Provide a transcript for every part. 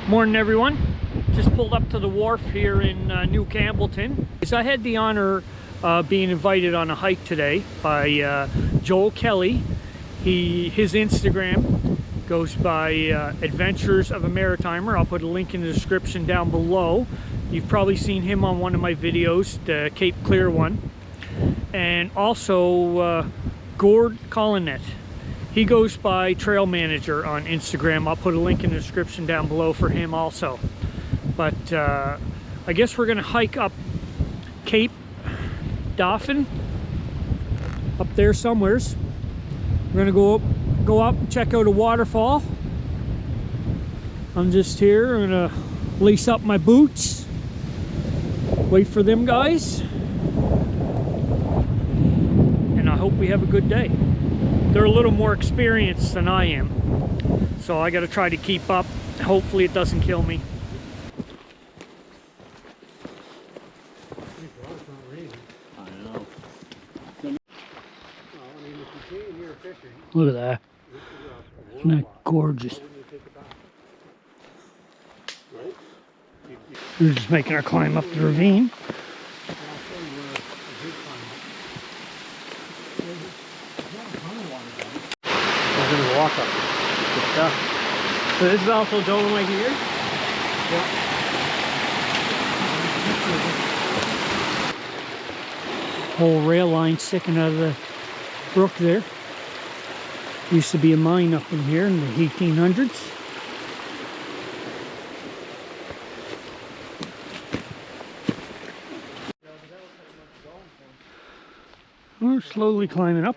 Morning everyone, just pulled up to the wharf here in New Campbellton. So I had the honor being invited on a hike today by Joel Kelly. His Instagram goes by Adventures of a Maritimer. I'll put a link in the description down below. You've probably seen him on one of my videos, the Cape Clear one. And also Gord Collinet. He goes by Trail Manager on Instagram. I'll put a link in the description down below for him also. But I guess we're gonna hike up Cape Dauphin, up there somewheres. We're gonna go up and check out a waterfall. I'm just here. I'm gonna lace up my boots, wait for them guys, and I hope we have a good day. They're a little more experienced than I am, so I got to try to keep up. Hopefully it doesn't kill me. I know. Look at that. Isn't that gorgeous? We're just making our climb up the ravine. We're going to walk up. Good stuff. So this is also Dolomite here? Yeah. Whole rail line sticking out of the brook there. Used to be a mine up in here in the 1800s. We're slowly climbing up.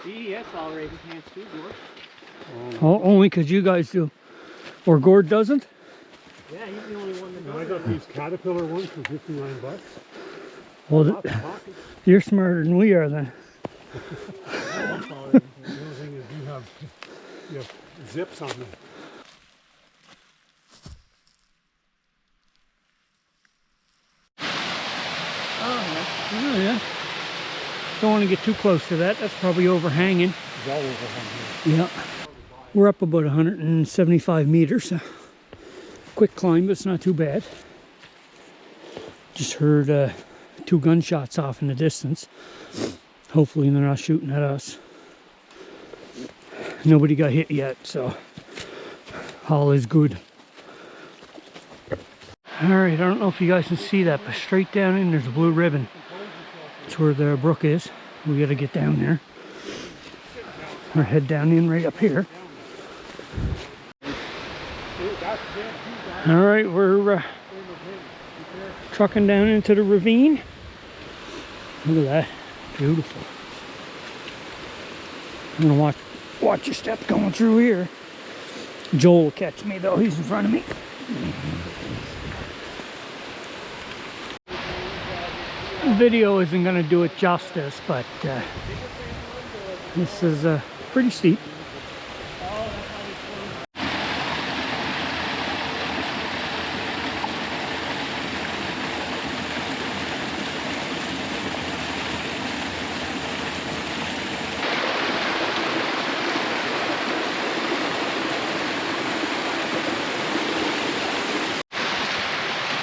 CES already can't do Gord. Oh, only because you guys do. Or Gord doesn't? Yeah, he's the only one that does. I got these Caterpillar ones for 59 bucks. Well, you're smarter than we are then. The only thing is you have zips on them. Oh yeah. Don't want to get too close to that. That's probably overhanging. It's all overhanging. Yeah. We're up about 175 meters. Quick climb, but it's not too bad. Just heard 2 gunshots off in the distance. Hopefully they're not shooting at us. Nobody got hit yet, so all is good. Alright, I don't know if you guys can see that, but straight down in there's a blue ribbon. That's where the brook is. We gotta get down there. Or head down in right up here. Alright, we're trucking down into the ravine. Look at that. Beautiful. I'm gonna watch your step going through here. Joel will catch me though, he's in front of me. The video isn't going to do it justice, but this is pretty steep.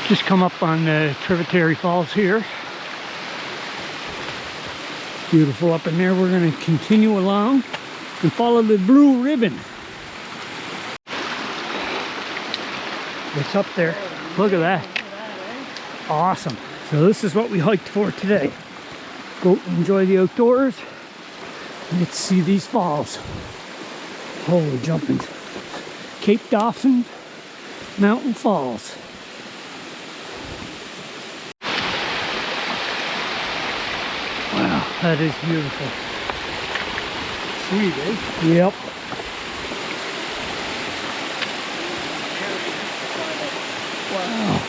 Just come up on the tributary falls here. Beautiful up in there. We're going to continue along and follow the blue ribbon. It's up there. Look at that. Awesome. So this is what we hiked for today. Go enjoy the outdoors. Let's see these falls. Holy jumping. Cape Dauphin Mountain Falls. Wow, that is beautiful. Sweet, eh? Yep. Wow.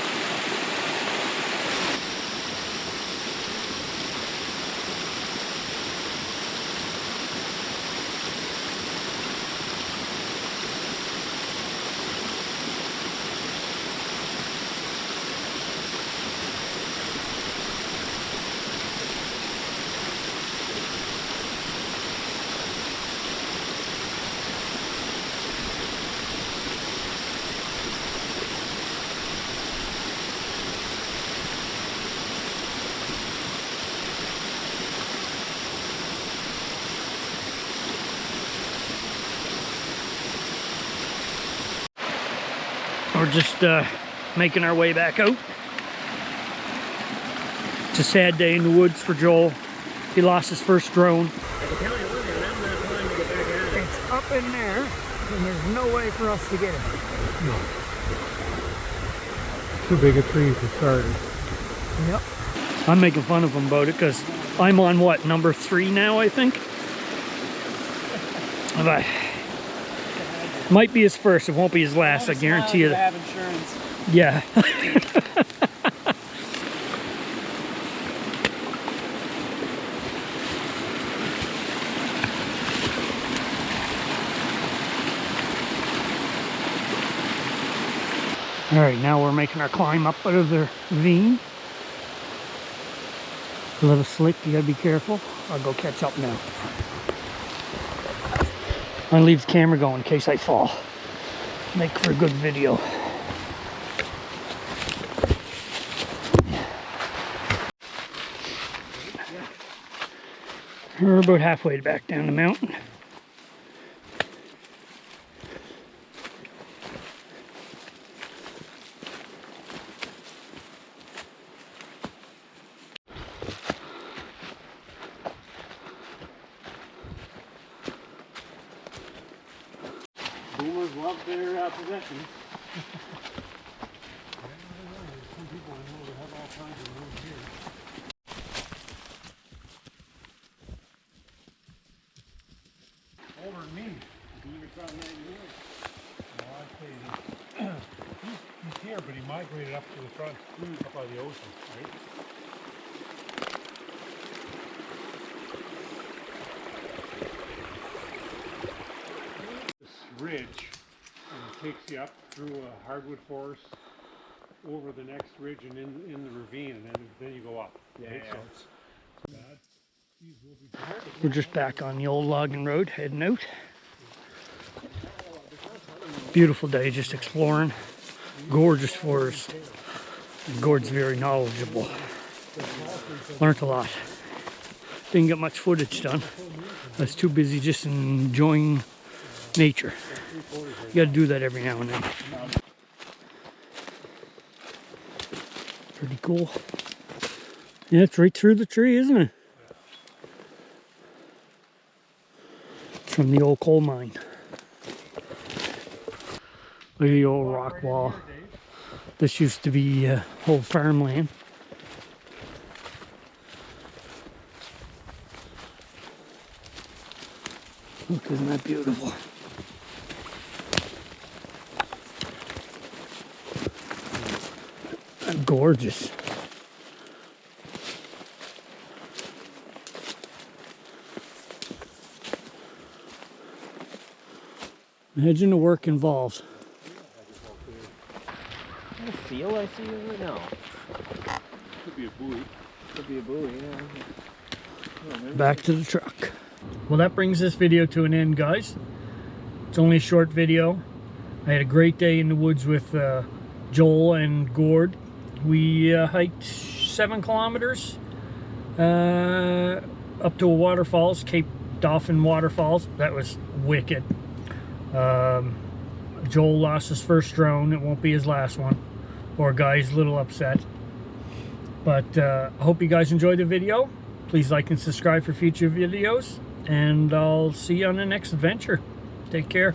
We're just making our way back out. It's a sad day in the woods for Joel. He lost his first drone. It's up in there, and there's no way for us to get it. No. Too big a tree for starters. Yep. I'm making fun of him about it because I'm on what, number 3 now, I think? But might be his first, it won't be his last, I guarantee you. Have insurance. Yeah. All right, now we're making our climb up out of the ravine. A little slick, you gotta be careful. I'll go catch up now. I'll leave the camera going in case I fall. Make for a good video. We're about halfway back down the mountain. Boomers love their possessions. Some people I know that have all kinds of rooms here. Older than me. He's here, but he migrated up to the front, up by the ocean, right? This ridge takes you up through a hardwood forest, over the next ridge and in the ravine, and then you go up. Yeah, right? yeah. So it's bad. These will be We're just back on the old logging road, heading out. Beautiful day, just exploring. Gorgeous forest. And Gord's very knowledgeable. Learned a lot. Didn't get much footage done. I was too busy just enjoying nature. You gotta do that every now and then. Pretty cool. Yeah, it's right through the tree, isn't it? It's from the old coal mine. Look at the old rock wall. This used to be old farmland. Look, isn't that beautiful? That's gorgeous. Imagine the work involved. I feel I see it right now. could be a buoy. Could be a buoy, yeah. Oh, Back to the truck. Well, that brings this video to an end, guys. It's only a short video. I had a great day in the woods with Joel and Gord. We hiked 7 kilometers up to a waterfalls, Cape Dauphin waterfalls. That was wicked. Joel lost his first drone. It won't be his last one. Poor guy's a little upset. But I hope you guys enjoyed the video. Please like and subscribe for future videos. And I'll see you on the next adventure. Take care.